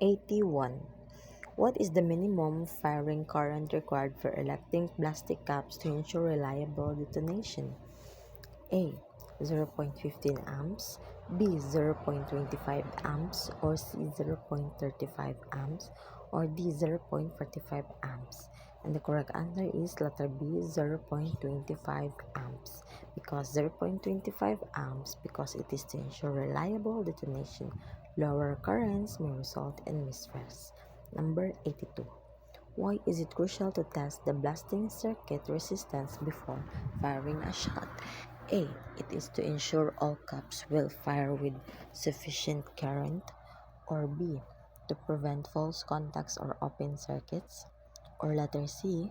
81. What is the minimum firing current required for electing plastic caps to ensure reliable detonation? A. 0.15 amps, B. 0.25 amps, or C. 0.35 amps, or D. 0.45 amps. And the correct answer is letter B. 0.25 amps. Because 0.25 amps, because it is to ensure reliable detonation. Lower currents may result in misfires. Number 82. Why is it crucial to test the blasting circuit resistance before firing a shot? A. It is to ensure all caps will fire with sufficient current. Or B. To prevent false contacts or open circuits. Or letter C.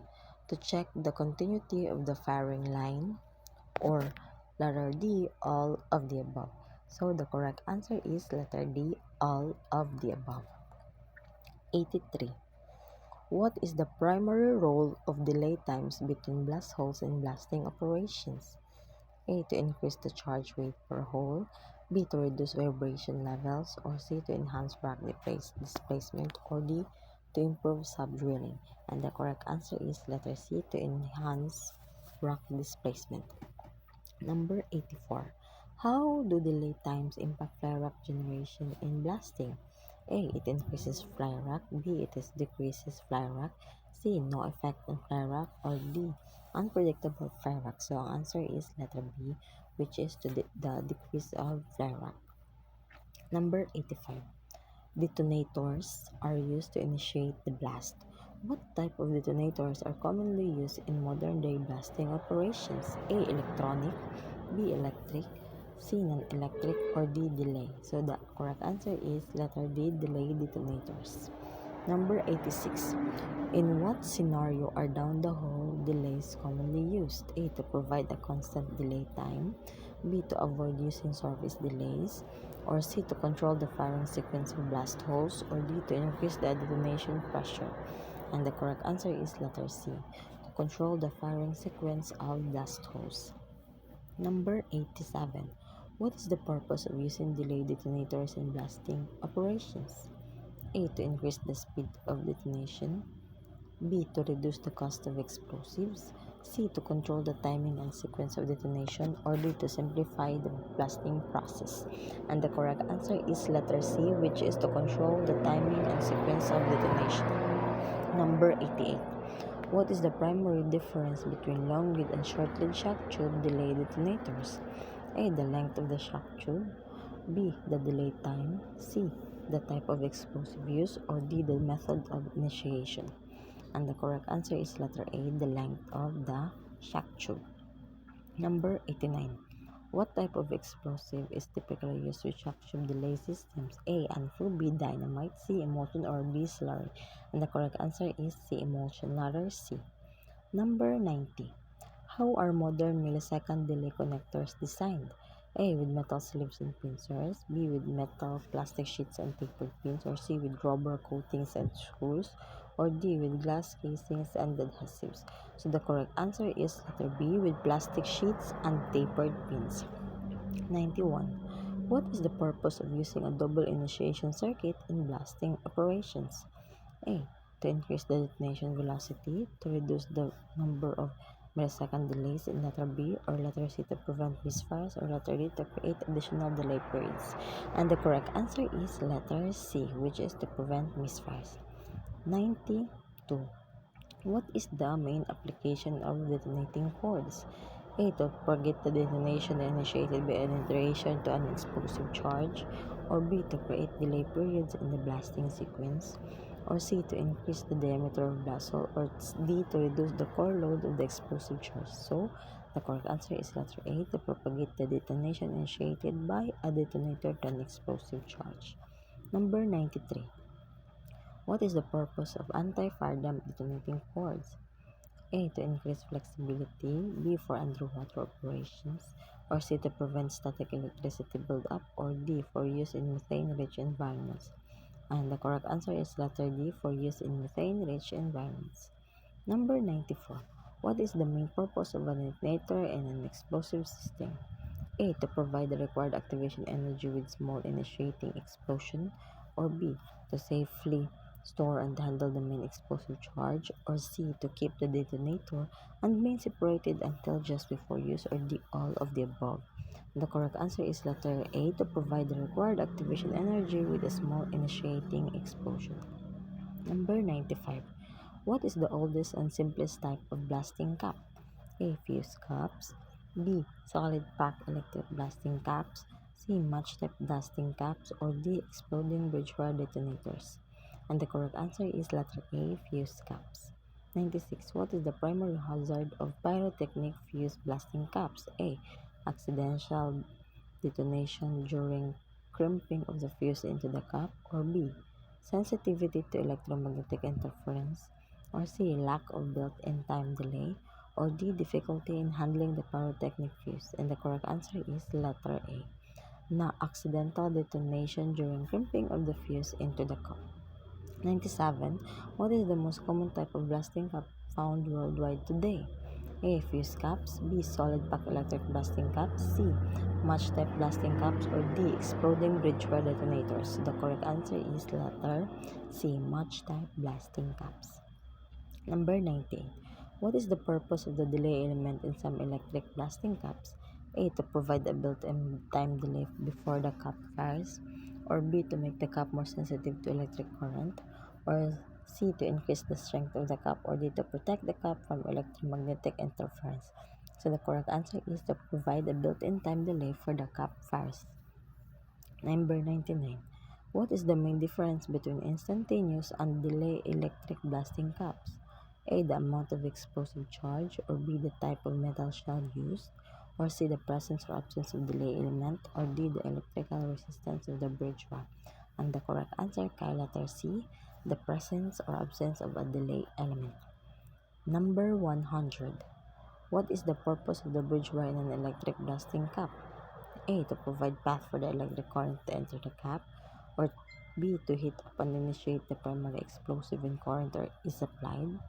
To check the continuity of the firing line. Or letter D. All of the above. So the correct answer is letter D. All of the above. 83. What is the primary role of delay times between blast holes in blasting operations? A. To increase the charge rate per hole. B. To reduce vibration levels. Or C. To enhance rock displacement. Or D. To improve sub-drilling. And the correct answer is letter C. To enhance rock displacement. Number 84. How do delay times impact fly rock generation in blasting? A. It increases fly rock. B. It decreases fly rock. C. No effect on fly rock. Or D. Unpredictable fly rock. So ang answer is letter B, which is the decrease of fly rock. Number 85. Detonators are used to initiate the blast. What type of detonators are commonly used in modern-day blasting operations? A. Electronic, B. Electric, C. Non-electric, or D. Delay. So the correct answer is letter D. Delay detonators. Number 86. In what scenario are down-the-hole delays commonly used? A. To provide a constant delay time. B. To avoid using service delays. Or C. To control the firing sequence of blast holes. Or D. To increase the detonation pressure. And the correct answer is letter C. To control the firing sequence of blast holes. Number 87. What is the purpose of using delay detonators in blasting operations? A. To increase the speed of detonation. B. To reduce the cost of explosives. C. To control the timing and sequence of detonation. Or D. To simplify the blasting process. And the correct answer is letter C, which is to control the timing and sequence of detonation. Number 88. What is the primary difference between long-lead and short-lead shock tube delay detonators? A. The length of the shock tube. B. The delay time. C. The type of explosive used. Or D. The method of initiation. And the correct answer is letter A. The length of the shock tube. Number 89. What type of explosive is typically used with shock tube delay systems? A. Anfu, B. Dynamite, C. Emulsion, or D. Slurry. And the correct answer is C. Emulsion, letter C. Number 90. How are modern millisecond delay connectors designed? A. With metal sleeves and pincers. B. With metal plastic sheets and tapered pins. Or C. With rubber coatings and screws. Or D. With glass casings and adhesives. So the correct answer is letter B, with plastic sheets and tapered pins. 91. What is the purpose of using a double initiation circuit in blasting operations? A. To increase the detonation velocity, to reduce the number of millisecond delays in letter B, or letter C to prevent misfires, or letter D to create additional delay periods. And the correct answer is letter C, which is to prevent misfires. 92. What is the main application of detonating cords? A. To target the detonation initiated by an iteration to an explosive charge. Or B. To create delay periods in the blasting sequence. Or C. To increase the diameter of blast hole. Or D. To reduce the core load of the explosive charge. So, the correct answer is letter A. To propagate the detonation initiated by a detonator to an explosive charge. Number 93. What is the purpose of anti-fire damp detonating cords? A. To increase flexibility. B. For underwater operations. Or C. To prevent static electricity buildup. Or D. For use in methane-rich environments. And the correct answer is letter D. For use in methane-rich environments. Number 94. What is the main purpose of a detonator in an explosive system? A. To provide the required activation energy with small initiating explosion. or B, to safely store and handle the main explosive charge, or C, to keep the detonator and main separated until just before use, or D, all of the above. The correct answer is letter A, to provide the required activation energy with a small initiating explosion. Number 95. What is the oldest and simplest type of blasting cap? A. Fuse caps. B. Solid pack electric blasting caps. C. Match type blasting caps. Or D. Exploding bridge wire detonators. And the correct answer is letter A. Fuse caps. 96. What is the primary hazard of pyrotechnic fuse blasting caps? A. Accidental detonation during crimping of the fuse into the cap. Or B. Sensitivity to electromagnetic interference. Or C. Lack of built-in time delay. Or D. Difficulty in handling the pyrotechnic fuse. And the correct answer is letter A. Na accidental detonation during crimping of the fuse into the cup. 97. What is the most common type of blasting cap found worldwide today? A. Fuse caps. B. Solid pack electric blasting caps. C. Match type blasting caps. Or D. Exploding bridge wire detonators. The correct answer is letter C. Match type blasting caps. Number 98. What is the purpose of the delay element in some electric blasting caps? A. To provide a built-in time delay before the cap fires. Or B. To make the cap more sensitive to electric current. Or C. To increase the strength of the cap. Or D. To protect the cap from electromagnetic interference. So the correct answer is to provide a built-in time delay for the cap fires. Number 99. What is the main difference between instantaneous and delay electric blasting caps? A. The amount of explosive charge. Or B. The type of metal shell used. Or C. The presence or absence of delay element. Or D. The electrical resistance of the bridge wire. And the correct answer kay letter C. The presence or absence of a delay element. Number 100. What is the purpose of the bridge wire in an electric blasting cap? A. To provide path for the electric current to enter the cap. Or B. To heat up and initiate the primary explosive when current is applied.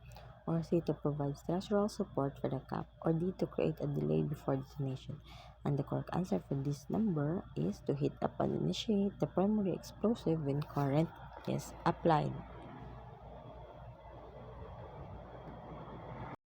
Or C. To provide structural support for the cap. Or D. To create a delay before detonation. And the correct answer for this number is to heat up and initiate the primary explosive when current is applied.